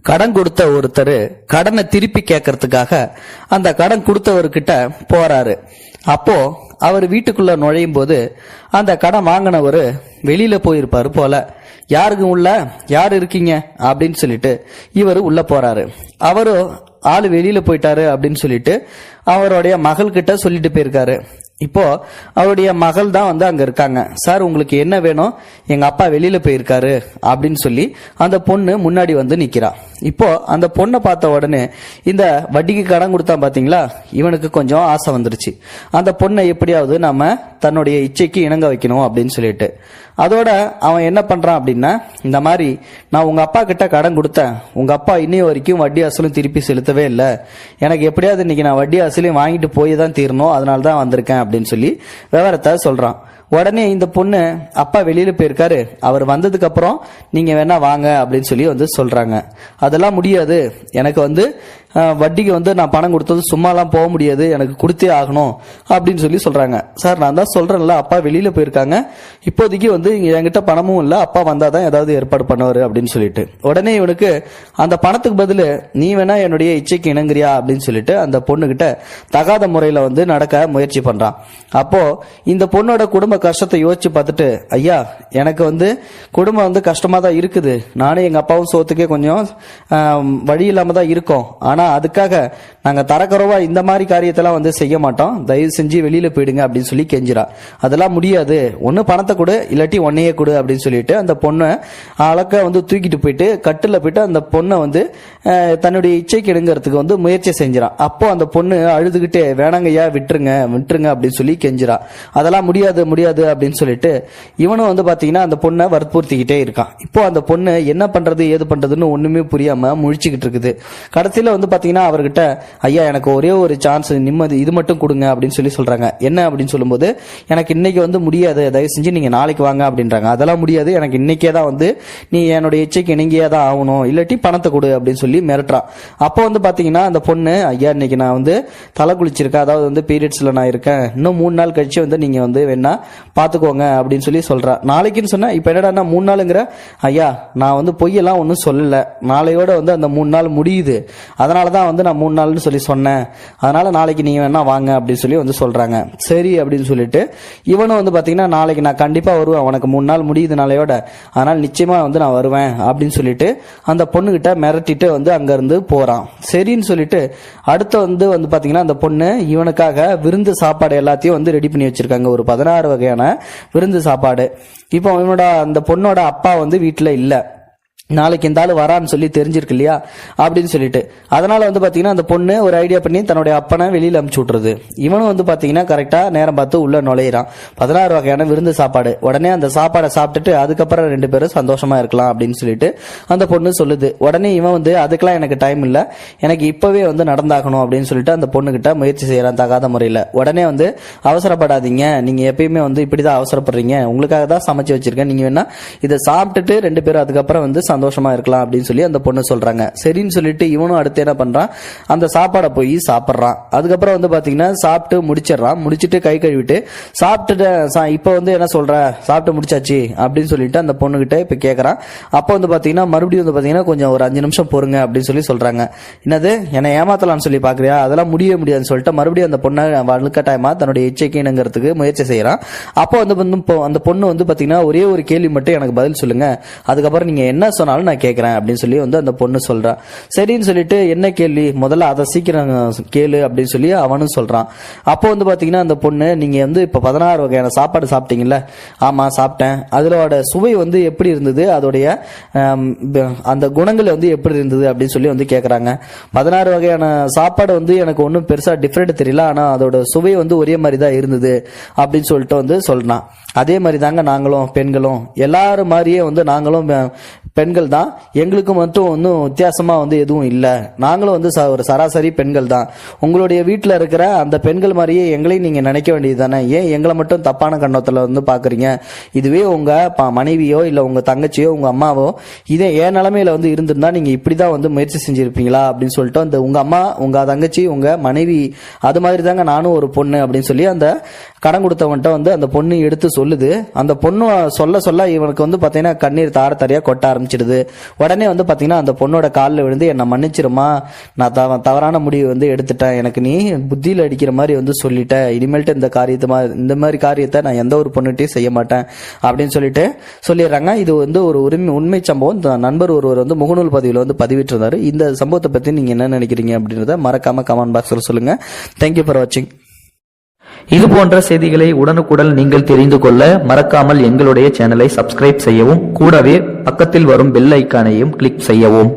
கடன் கொடுத்த ஒருத்தர் கடனை திருப்பி கேட்கறதுக்காக அந்த கடன் கொடுத்தவர்கிட்ட போறாரு. அப்போ அவர் வீட்டுக்குள்ள நுழையும் போது அந்த கடன் வாங்கினவர் வெளியில போயிருப்பாரு போல. யாருக்கு உள்ள யார் இருக்கீங்க அப்படின்னு சொல்லிட்டு இவர் உள்ள போறாரு. அவரும் ஆளு வெளியில போயிட்டாரு அப்படின்னு சொல்லிட்டு அவருடைய மகள் கிட்ட சொல்லிட்டு போயிருக்காரு. இப்போ அவருடைய மகள் தான் வந்து அங்க இருக்காங்க. சார், உங்களுக்கு என்ன வேணும்? எங்க அப்பா வெளியில போயிருக்காரு அப்படின்னு சொல்லி அந்த பொண்ணு முன்னாடி வந்து நிக்கிறா. இப்போ அந்த பொண்ணை பார்த்த உடனே இந்த வட்டிக்கு கடன் கொடுத்தா பாத்தீங்களா, இவனுக்கு கொஞ்சம் ஆசை வந்துருச்சு. அந்த பொண்ணை எப்படியாவது நம்ம தன்னுடைய இச்சைக்கு இணங்க வைக்கணும் அப்படின்னு சொல்லிட்டு அதோட அவன் என்ன பண்றான் அப்படின்னா, இந்த மாதிரி நான் உங்க அப்பா கிட்ட கடன் கொடுத்தேன், உங்க அப்பா இன்னைய வரைக்கும் வட்டி அசலும் திருப்பி செலுத்தவே இல்லை, எனக்கு எப்படியாவது இன்னைக்கு நான் வட்டி அசலையும் வாங்கிட்டு போய் தான் தீரணும், அதனால தான் வந்திருக்கேன் அப்படின்னு சொல்லி விவரத்தை சொல்றான். உடனே இந்த பொண்ணு, அப்பா வெளியில போயிருக்காரு, அவர் வந்ததுக்கு அப்புறம் நீங்க வேணா வாங்க அப்படின்னு சொல்லி வந்து சொல்றாங்க. அதெல்லாம் முடியாது, எனக்கு வந்து வட்டிக்கு வந்து நான் பணம் கொடுத்தது சும்மாலாம் போக முடியாது, எனக்கு கொடுத்தே ஆகணும் அப்படின்னு சொல்லி சொல்றாங்க. சார், நான் தான் சொல்றேன்ல, அப்பா வெளியில போயிருக்காங்க, இப்போதைக்கு வந்து என்கிட்ட பணமும் இல்லை, அப்பா வந்தாதான் ஏதாவது ஏற்பாடு பண்ணுவாரு அப்படின்னு சொல்லிட்டு உடனே இவனுக்கு அந்த பணத்துக்கு பதில் நீ வேணா என்னுடைய இச்சைக்கு இணங்குறியா அப்படின்னு சொல்லிட்டு அந்த பொண்ணுகிட்ட தகாத முறையில வந்து நடக்க முயற்சி பண்றான். அப்போ இந்த பொண்ணோட குடும்ப கஷ்டத்தை யோசிச்சு பார்த்துட்டு, ஐயா, எனக்கு வந்து குடும்பம் வந்து கஷ்டமா தான் இருக்குது, நானும் எங்க அப்பாவும் சோத்துக்கே கொஞ்சம் வழி இல்லாம தான் இருக்கோம், ஆனா அதுக்காக நாங்க தரக்குறவா இந்த மாதிரி காரியத்தெல்லாம் வந்து செய்ய மாட்டோம், தயவு செஞ்சு வெளியில போயிடுங்க அப்படின்னு சொல்லி கெஞ்சிரா. அதெல்லாம் முடியாது, ஒன்னு பணத்தை கொடு இல்லாட்டி ஒன்னையே கொடு அப்படின்னு சொல்லிட்டு அந்த பொண்ணை அழக்க வந்து தூக்கிட்டு போயிட்டு கட்டுல போயிட்டு அந்த பொண்ணை வந்து தன்னுடைய இச்சைக்கு எடுங்கிறதுக்கு வந்து முயற்சி செஞ்சிடான். அப்போ அந்த பொண்ணு அழுதுகிட்டே, வேணாங்கய்யா, விட்டுருங்க விட்டுருங்க அப்படின்னு சொல்லி கெஞ்சிரா. அதெல்லாம் முடியாது முடியாது அப்படின்னு சொல்லிட்டு இவனும் வந்து பாத்தீங்கன்னா அந்த பொண்ணை வற்புறுத்திக்கிட்டே இருக்கான். இப்போ அந்த பொண்ணு என்ன பண்றது ஏது பண்றதுன்னு ஒண்ணுமே புரியாம முழிச்சுக்கிட்டு இருக்குது. கடைசியில வந்து பாத்தீங்கன்னா அவர்கிட்ட, ஐயா, எனக்கு ஒரே ஒரு சான்ஸ், நிம்மதி இது மட்டும் கொடுங்க அப்படின்னு சொல்லி சொல்றாங்க. என்ன அப்படின்னு சொல்லும்போது, எனக்கு இன்னைக்கு வந்து முடியாது, தயவு செஞ்சு நீங்க நாளைக்கு வாங்க அப்படின்றாங்க. அதெல்லாம் முடியாது, எனக்கு இன்னைக்கே தான் வந்து நீ என்னுடைய இச்சைக்கு இணங்கியே தான் ஆகணும், இல்லாட்டி பணத்தை கொடு அப்படின்னு சொல்லி மிரட்டுறான். அப்போ வந்து பாத்தீங்கன்னா அந்த பொண்ணு, ஐயா, இன்னைக்கு நான் வந்து தலை குளிச்சிருக்கேன், அதாவது வந்து பீரியட்ஸ்ல நான் இருக்கேன், இன்னும் 3 நாள் கழிச்சு வந்து நீங்க வந்து வேணா பாத்துக்கோங்க அப்படின்னு சொல்லி சொல்றா. நாளைக்குன்னு சொன்னா இப்ப என்னடா 3 நாளுங்கிற? ஐயா, நான் வந்து பொய்யெல்லாம் ஒன்னும் சொல்லல, நாளையோட வந்து அந்த 3 நாள் முடியுது, அதனாலதான் வந்து நான் 3 நாள்னு சொல்லி சொன்னேன், அதனால நாளைக்கு நீங்க வேணா வாங்க அப்படின்னு சொல்லி வந்து சொல்றாங்க. சரி அப்படின்னு சொல்லிட்டு இவனும் வந்து பாத்தீங்கன்னா, நாளைக்கு நான் கண்டிப்பா வருவேன், உனக்கு 3 நாள் முடியுது நாளையோட, அதனால நிச்சயமா வந்து நான் வருவேன் அப்படின்னு சொல்லிட்டு அந்த பொண்ணுகிட்ட மிரட்டிட்டு வந்து அங்க இருந்து போறான். சரின்னு சொல்லிட்டு அடுத்து வந்து பாத்தீங்கன்னா அந்த பொண்ணு இவனுக்காக விருந்து சாப்பாடு எல்லாத்தையும் வந்து ரெடி பண்ணி வச்சிருக்காங்க, ஒரு 16 வகையான விருந்து சாப்பாடு. இப்போ அந்த பொண்ணோட அப்பா வந்து வீட்டுல இல்ல, நாளைக்கு இந்த ஆளு வரான்னு சொல்லி தெரிஞ்சிருக்கு இல்லையா அப்படின்னு சொல்லிட்டு அதனால வந்து பாத்தீங்கன்னா அந்த பொண்ணு ஒரு ஐடியா பண்ணி தன்னுடைய அப்பனை வெளியில அனுப்பிச்சு விட்டுறது. இவனும் வந்து பாத்தீங்கன்னா கரெக்டா நேரம் பார்த்து உள்ள நுழையிறான். 16 வகையான விருந்து சாப்பாடு. உடனே அந்த சாப்பாடை சாப்பிட்டுட்டு அதுக்கப்புறம் 2 பேரும் சந்தோஷமா இருக்கலாம் அப்படின்னு சொல்லிட்டு அந்த பொண்ணு சொல்லுது. உடனே இவன் வந்து, அதுக்கெல்லாம் எனக்கு டைம் இல்ல, எனக்கு இப்பவே வந்து நடந்தாகணும் அப்படின்னு சொல்லிட்டு அந்த பொண்ணு கிட்ட முயற்சி செய்யறான் தகாத முறையில. உடனே வந்து, அவசரப்படாதீங்க, நீங்க எப்பயுமே வந்து இப்படிதான் அவசரப்படுறீங்க, உங்களுக்காக தான் சமைச்சு வச்சிருக்கேன், நீங்க வேணா இதை சாப்பிட்டுட்டு 2 பேரும் அதுக்கப்புறம் வந்து சந்தோஷமா இருக்கலாம் அப்படின்னு சொல்லி அந்த பொண்ணு சொல்றாங்க. சரின்னு சொல்லிட்டு இவனும் அடுத்து என்ன பண்றான், அந்த சாப்பாடை போய் சாப்பிட்றான். அதுக்கப்புறம் வந்து பாத்தீங்கன்னா சாப்பிட்டு முடிச்சிடறான். முடிச்சிட்டு கை கழுவிட்டு சாப்பிட்டுட்டு இப்ப வந்து என்ன சொல்ற, சாப்பிட்டு முடிச்சாச்சு அப்படின்னு சொல்லிட்டு அந்த பொண்ணு கிட்ட இப்ப கேக்குறான். அப்ப வந்து பாத்தீங்கன்னா மறுபடியும் வந்து பாத்தீங்கன்னா கொஞ்சம் ஒரு 5 நிமிஷம் பொறுங்க அப்படின்னு சொல்லி சொல்றாங்க. என்னது, என்னை ஏமாத்தலாம்னு சொல்லி பாக்குறியா, அதெல்லாம் முடியவே முடியாதுன்னு சொல்லிட்டு மறுபடியும் அந்த பொண்ணை வலுக்கட்டாயமா தன்னுடைய இச்சைக்கு இணங்கிறதுக்கு முயற்சி செய்யறான். அப்போ வந்து அந்த பொண்ணு வந்து பாத்தீங்கன்னா ஒரே ஒரு கேள்வி மட்டும் எனக்கு பதில் சொல்லுங்க, அதுக்கப்புறம் நீங்க என்ன சொன்னாலும் நான் கேட்கிறேன் அப்படின்னு சொல்லி வந்து அந்த பொண்ணு சொல்றா. சரின்னு சொல்லிட்டு, என்ன கேள்வி, முதல்ல அதை சீக்கிரம் கேளு அப்படின்னு சொல்லி அவனும் சொல்றான். அப்போ வந்து பாத்தீங்கன்னா அந்த பொண்ணு, நீங்க வந்து இப்ப 16 வகையான சாப்பாடு சாப்பிட்டீங்கல்ல? ஆமா சாப்பிட்டேன், அதோட சுவை வந்து எப்படி இருந்தது, அதோடைய அந்த குணங்கள் வந்து எப்படி இருந்தது அப்படின்னு சொல்லி வந்து கேக்குறாங்க. 16 வகையான சாப்பாடு வந்து எனக்கு ஒன்றும் பெருசா டிஃபரெண்ட் தெரியல, ஆனா அதோட சுவை வந்து ஒரே மாதிரி தான் இருந்தது அப்படின்னு சொல்லிட்டு வந்து சொல்றான். அதே மாதிரி தாங்க நாங்களும் பெண்களும், எல்லாரும் மாதிரியே வந்து நாங்களும் பெண்கள் தான், எங்களுக்கு மட்டும் ஒன்றும் வித்தியாசமா வந்து எதுவும் இல்லை, நாங்களும் வந்து ஒரு சராசரி பெண்கள் தான், உங்களுடைய வீட்டில் இருக்கிற அந்த பெண்கள் மாதிரியே எங்களையும் நீங்க நினைக்க வேண்டியது தானே, ஏன் எங்களை மட்டும் தப்பான கண்ணத்துல வந்து பாக்குறீங்க, இதுவே உங்க மனைவியோ இல்ல உங்க தங்கச்சியோ உங்க அம்மாவோ இதே ஏன் நிலைமையில வந்து இருந்திருந்தா நீங்க இப்படிதான் வந்து முயற்சி செஞ்சிருப்பீங்களா அப்படின்னு சொல்லிட்டு அந்த உங்க அம்மா உங்க தங்கச்சி உங்க மனைவி அது மாதிரி தாங்க நானும் ஒரு பொண்ணு அப்படின்னு சொல்லி அந்த கடன் கொடுத்தவன்ட்ட வந்து அந்த பொண்ணு எடுத்து சொல்லுது. அந்த பொண்ணு சொல்ல சொல்ல இவனுக்கு வந்து பாத்தீங்கன்னா கண்ணீர் தார தாரியா கொட்ட ஆரம்பிச்சிடுது. சொல்லிடுது. உடனே வந்து பாத்தீங்கன்னா அந்த பொண்ணோட காலில் விழுந்து என்னை மன்னிச்சிருமா, நான் தவறான முடிவு வந்து எடுத்துட்டேன், எனக்கு நீ புத்தியில் அடிக்கிற மாதிரி வந்து சொல்லிட்டேன், இனிமேல்ட்டு இந்த மாதிரி காரியத்தை நான் எந்த ஒரு பொண்ணுகிட்டையும் செய்ய மாட்டேன் அப்படின்னு சொல்லிடுறாங்க. இது வந்து ஒரு உண்மை சம்பவம். நண்பர் ஒருவர் வந்து முகநூல் பதிவில் வந்து பதிவிட்டிருந்தாரு. இந்த சம்பவத்தை பத்தி நீங்க என்ன நினைக்கிறீங்க அப்படின்றத மறக்காம கமெண்ட் பாக்ஸ்ல சொல்லுங்க. தேங்க்யூ ஃபார் வாட்சிங். இது போன்ற செய்திகளை உடனுக்குடன் நீங்கள் தெரிந்து கொள்ள மறக்காமல் எங்களுடைய சேனலை சப்ஸ்கிரைப் செய்யவும், கூடவே பக்கத்தில் வரும் பெல் ஐக்கானையும் கிளிக் செய்யவும்.